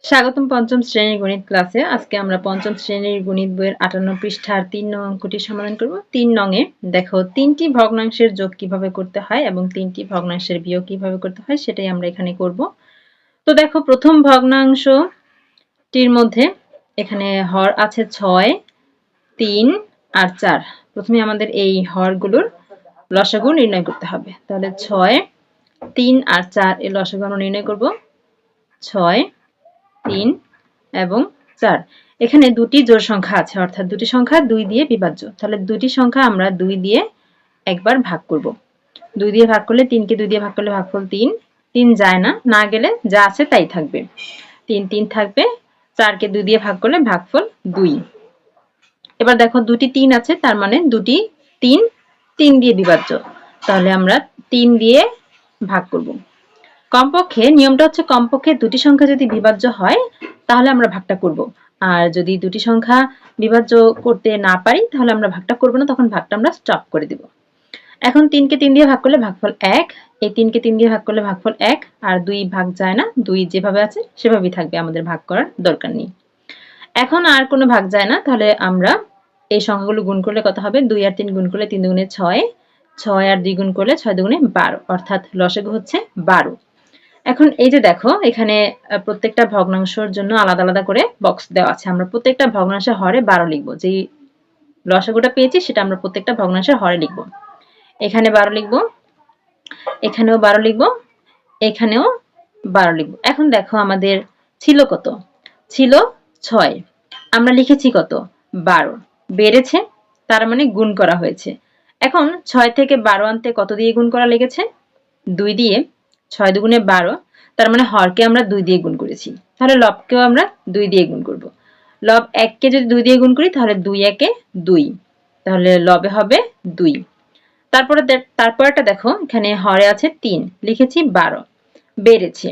স্বাগতম পঞ্চম শ্রেণীর গণিত ক্লাসে। আজকে আমরা পঞ্চম শ্রেণীর গণিত বইয়ের 58 পৃষ্ঠার 3 নং অঙ্কটি সমাধান করব। 3 নং এ দেখো তিনটি ভগ্নাংশের যোগ কিভাবে করতে হয় এবং তিনটি ভগ্নাংশের বিয়োগ কিভাবে করতে হয় সেটাই আমরা এখানে করব। তো দেখো প্রথম ভগ্নাংশটির মধ্যে এখানে হর আছে 6, 3 আর 4। প্রথমে আমাদের এই হরগুলোর লসাগু নির্ণয় করতে হবে। তাহলে 6, 3 আর 4 এর লসাগু আমরা নির্ণয় করব। 6, 3 এবং 4। এখানে দুটি জোড় সংখ্যা আছে, অর্থাৎ দুটি সংখ্যা 2 দিয়ে বিভাজ্য। তাহলে দুটি সংখ্যা আমরা 2 দিয়ে একবার ভাগ করব। 2 দিয়ে ভাগ করলে 3 কে 2 দিয়ে ভাগ করলে ভাগফল 3। 3 যায় না, না গেলে যা আছে তাই থাকবে। 3 3 থাকবে। 4 কে 2 দিয়ে ভাগ করলে ভাগফল 2। এবার দেখো দুটি 3 আছে, তার মানে দুটি 3 3 দিয়ে বিভাজ্য। তাহলে আমরা 3 দিয়ে ভাগ করব। কমপক্ষে নিয়মটা হচ্ছে কমপক্ষে দুটি সংখ্যা যদি বিভাজ্য হয় তাহলে আমরা ভাগটা করব। আর যদি দুটি সংখ্যা বিভাজ্য করতে না পারি তাহলে আমরা ভাগটা করব না, তখন ভাগটা আমরা স্টপ করে দিব। এখন 3 কে 3 দিয়ে ভাগ করলে ভাগফল 1, এই 3 কে 3 দিয়ে ভাগ করলে ভাগফল 1 আর 2 ভাগ যায় না, 2 যেভাবে আছে সেভাবেই থাকবে, আমাদের ভাগ করার দরকার নেই। এখন আর কোনো ভাগ যায় না, তাহলে আমরা এই সংখ্যাগুলো গুণ করলে কত হবে? 2 আর 3 গুণ করলে 3 দুগুণে 6, 6 আর 2 গুণ করলে 6 দুগুণে 12, অর্থাৎ লসাগু হচ্ছে 12। এখন এই যে দেখো এখানে প্রত্যেকটা ভগ্নাংশের জন্য আলাদা আলাদা করে বক্স দেওয়া আছে। আমরা প্রত্যেকটা ভগ্নাংশের হরে 12 লিখব। যেই লসাগুটা পেয়েছি সেটা আমরা প্রত্যেকটা ভগ্নাংশের হরে লিখব। এখানে 12 লিখব, এখানেও 12 লিখব, এখানেও 12 লিখব। এখন দেখো আমাদের ছিল কত? ছিল 6, আমরা লিখেছি কত? 12। বেড়েছে, তার মানে গুণ করা হয়েছে। এখন 6 থেকে 12 আনতে কত দিয়ে গুণ করা লেগেছে? 2 দিয়ে। 6 দুগুণে 12, তার মানে হরকে আমরা 2 দিয়ে গুণ করেছি। তাহলে লবকেও আমরা 2 দিয়ে গুণ করব। লব 1 কে যদি 2 দিয়ে গুণ করি তাহলে 2 একে 2, তাহলে লবে হবে 2। তারপরেটা দেখো এখানে হরে আছে 3, লিখেছি 12। বেড়েছে,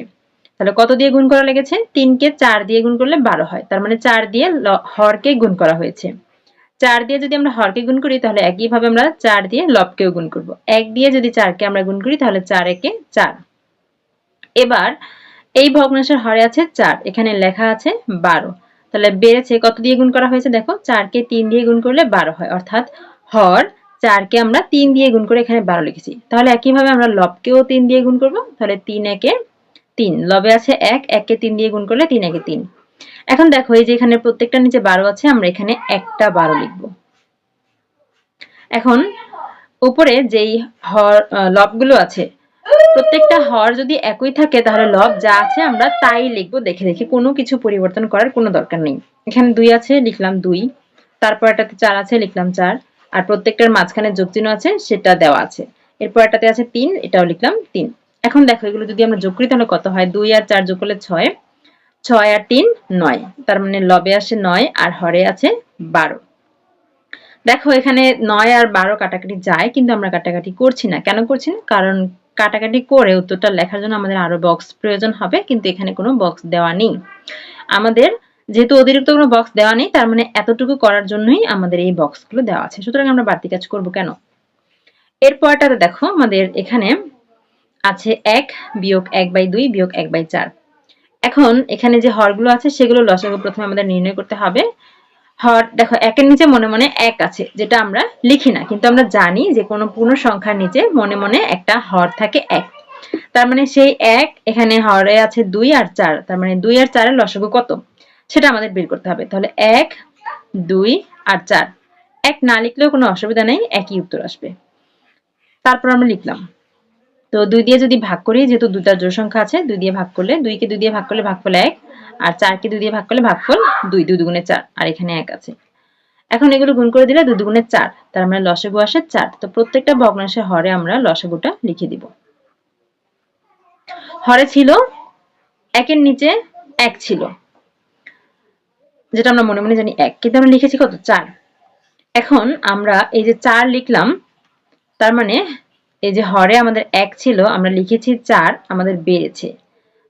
তাহলে কত দিয়ে গুণ করা লেগেছে? 3 কে 4 দিয়ে গুণ করলে 12 হয়, তার মানে 4 দিয়ে হরকে গুণ করা হয়েছে। 4 দিয়ে যদি আমরা হরকে গুণ করি তাহলে একইভাবে আমরা 4 দিয়ে লবকেও গুণ করব। 1 দিয়ে যদি 4 কে আমরা গুণ করি তাহলে 4 একে 4। এবার এই ভগ্নাংশের হরে আছে 4, এখানে লেখা আছে 12। তাহলে বেড়েছে, কত দিয়ে গুণ করা হয়েছে? দেখো 4 কে 3 দিয়ে গুণ করলে 12 হয়, অর্থাৎ হর 4 কে আমরা 3 দিয়ে গুণ করে এখানে 12 লিখেছি। তাহলে একইভাবে আমরা লবকেও 3 দিয়ে গুণ করব। তাহলে 3 একে 3, লবে আছে 1, 1 কে 3 দিয়ে গুণ করলে 3 একে 3। এখন দেখো এই যে এখানে প্রত্যেকটা নিচে 12 আছে, আমরা এখানে একটা 12 লিখব। এখন উপরে যেই লবগুলো আছে, প্রত্যেকটা হর যদি একই থাকে তাহলে লব যা আছে আমরা তাই লিখবো দেখে দেখে, কোনো কিছু পরিবর্তন করার কোনো দরকার নেই। এখানে 2 আছে, লিখলাম 2, তারপর এটাতে 4 আছে, লিখলাম 4, আর প্রত্যেকটার মাঝখানে যোগ চিহ্ন আছে সেটা দেওয়া আছে। এরপর এটাতে আছে 3, এটাও লিখলাম 3। এখন দেখো এগুলো যদি আমরা যোগ করি তাহলে কত হয়? 2 আর 4 যোগ করলে 6, 6 আর 3 9, তার মানে লবে আসে 9 আর হরে আছে 12। দেখো এখানে 9 আর 12 কাটাকাটি যায়, কিন্তু আমরা কাটাকাটি করছি না। কেন করছি না? কারণ কাটাকাটি করে উত্তরটা লেখার জন্য আমাদের আরো বক্স প্রয়োজন হবে, কিন্তু এখানে কোনো বক্স দেওয়া নেই। আমাদের যেহেতু অতিরিক্ত কোনো বক্স দেওয়া নেই, তার মানে এতটুকু করার জন্যই আমাদের এই বক্সগুলো দেওয়া আছে। সুতরাং আমরা বাড়তি কাজ করব কেন? এরপরটাতে দেখো আমাদের এখানে আছে 1 বিয়োগ 1/2 বিয়োগ 1/4। এখন এখানে যে হরগুলো আছে সেগুলো লসাগু প্রথমে আমাদের নির্ণয় করতে হবে। হর দেখো 1 এর নিচে মনে মনে 1 আছে, যেটা আমরা লিখি না, কিন্তু আমরা জানি যে কোনো পূর্ণ সংখ্যার নিচে মনে মনে একটা হর থাকে 1। তার মানে সেই 1 এখানে হরে আছে 2 আর 4, তার মানে 2 আর 4 এর লসাগু কত সেটা আমাদের বের করতে হবে। তাহলে 1, 2 আর 4, 1 না লিখলেও কোনো অসুবিধা নেই, একই উত্তর আসবে। তারপর আমরা লিখলাম, তো 2 দিয়ে যদি ভাগ করি, যেহেতু দুটা জোড় সংখ্যা আছে, 2 দিয়ে ভাগ করলে 2 কে 2 দিয়ে ভাগ করলে ভাগফল 1, আর 4 কে 2 দিয়ে ভাগ করলে ভাগফল 2, 2 দুগুণে 4, আর এখানে 1 আছে। এখন এগুলো গুণ করে দিলে 2 দুগুণে 4, তার মানে লসাগু আসে 4। তো প্রত্যেকটা ভগ্নাংশের হরে আমরা লসাগুটা লিখে দিব। হরে ছিল 1 এর নিচে 1 ছিল, যেটা আমরা মনে মনে জানি 1, কিন্তু আমরা লিখেছি কত? 4। এখন আমরা এই যে 4 লিখলাম, তার মানে এই যে হরে আমাদের 1 ছিল, আমরা লিখেছি 4, আমাদের বেড়েছে।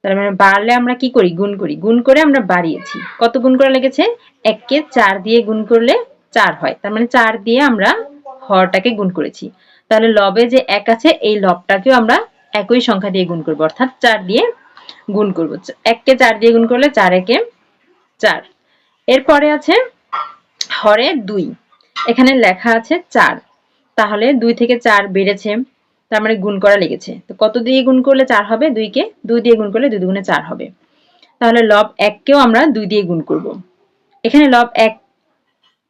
তার মানে বাড়লে আমরা কি করি? গুণ করি। গুণ করে আমরা বাড়িয়েছি। কত গুণ করা লেগেছে? 1 কে 4 দিয়ে গুণ করলে 4 হয়, তার মানে 4 দিয়ে আমরা হরটাকে গুণ করেছি। তাহলে লবে যে 1 আছে এই লবটাকেও আমরা একই সংখ্যা দিয়ে গুণ করব, অর্থাৎ 4 দিয়ে গুণ করব। 1 কে 4 দিয়ে গুণ করলে 4 একে 4। এরপরে আছে হরে 2, এখানে লেখা আছে 4, তাহলে 2 থেকে 4 বেড়েছে, তার মানে গুণ করা লেগেছে। তো কত দিয়ে গুণ করলে 4 হবে? 2 কে 2 দিয়ে গুণ করলে 2 দুগুণে 4 হবে। তাহলে লব 1 কেও আমরা 2 দিয়ে গুণ করব। এখানে লব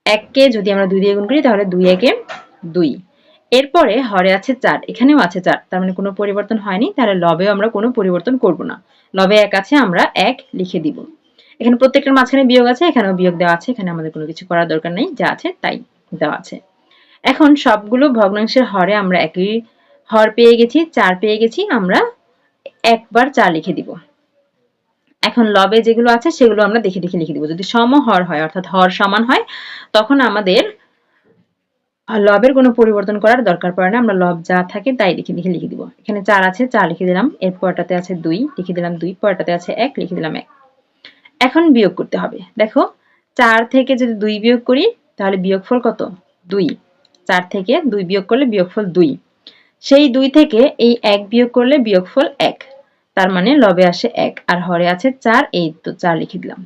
1 কে যদি আমরা 2 দিয়ে গুণ করি তাহলে 2 একে 2। এরপরে হরে আছে 4, এখানেও আছে 4, তার মানে কোনো পরিবর্তন হয়নি, তাহলে লবেও আমরা কোনো পরিবর্তন করব না। লবে 1 আছে, আমরা 1 লিখে দিব। এখানে প্রত্যেকটার মাঝখানে বিয়োগ আছে, এখানেও বিয়োগ দেওয়া আছে, এখানে আমাদের কোনো কিছু করার দরকার নেই, যা আছে তাই দেওয়া আছে। এখন সবগুলো ভগ্নাংশের হরে আমরা একই হর পেয়ে গেছি, 4 পেয়ে গেছি, আমরা একবার 4 লিখে দিব। এখন লবে যেগুলো আছে সেগুলো আমরা দেখে দেখে লিখে দিব। যদি সমহর হয় অর্থাৎ হর সমান হয় তখন আমাদের লবের কোনো পরিবর্তন করার দরকার পড়ে না, আমরা লব যা থাকে তাই লিখে দেখে লিখে দিব। এখানে 4 আছে, 4 লিখে দিলাম, এর পরটাতে আছে 2 লিখে দিলাম 2, পরটাতে আছে 1 লিখে দিলাম 1। এখন বিয়োগ করতে হবে। দেখো 4 থেকে যদি 2 বিয়োগ করি তাহলে বিয়োগফল কত? 2। 4 থেকে 2 বিয়োগ করলে বিয়োগফল 2। সেই 2 থেকে এই 1 বিয়োগ করলে বিয়োগফল 1, তার মানে লবে আসে 1 আর হরে আছে 4, এই তো 4 লিখে দিলাম।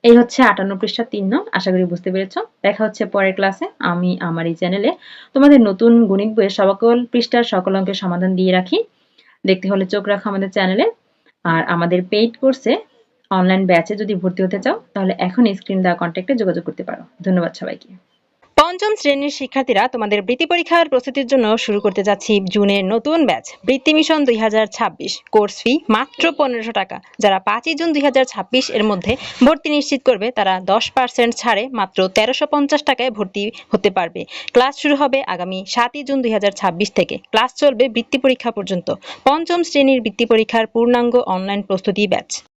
এই হচ্ছে 58 পৃষ্ঠা 3 নং। আশা করি বুঝতে পেরেছো। দেখা হচ্ছে পরের ক্লাসে। আমি আমার এই চ্যানেলে তোমাদের নতুন গণিত বইয়ের সকল পৃষ্ঠার সকল অঙ্কের সমাধান দিয়ে রাখি। দেখতে হলে চোখ রাখো আমাদের চ্যানেলে। আর আমাদের পেইড কোর্সে অনলাইন ব্যাচে যদি ভর্তি হতে চাও তাহলে এখন স্ক্রিন দেওয়া কন্ট্যাক্টে যোগাযোগ করতে পারো। ধন্যবাদ সবাইকে। পঞ্চম শ্রেণীর শিক্ষার্থীরা তোমাদের বৃত্তি পরীক্ষার প্রস্তুতির জন্য শুরু করতে যাচ্ছি জুনের নতুন ব্যাচ বৃত্তি মিশন 2026। কোর্স ফি মাত্র 1500 টাকা। যারা 5 জুন 2026 এর মধ্যে ভর্তি নিশ্চিত করবে তারা 10% ছাড়ে মাত্র 1350 টাকায় ভর্তি হতে পারবে। ক্লাস শুরু হবে আগামী 7 জুন 2026 থেকে। ক্লাস চলবে বৃত্তি পরীক্ষা পর্যন্ত। পঞ্চম শ্রেণীর বৃত্তি পরীক্ষার পূর্ণাঙ্গ অনলাইন প্রস্তুতি ব্যাচ।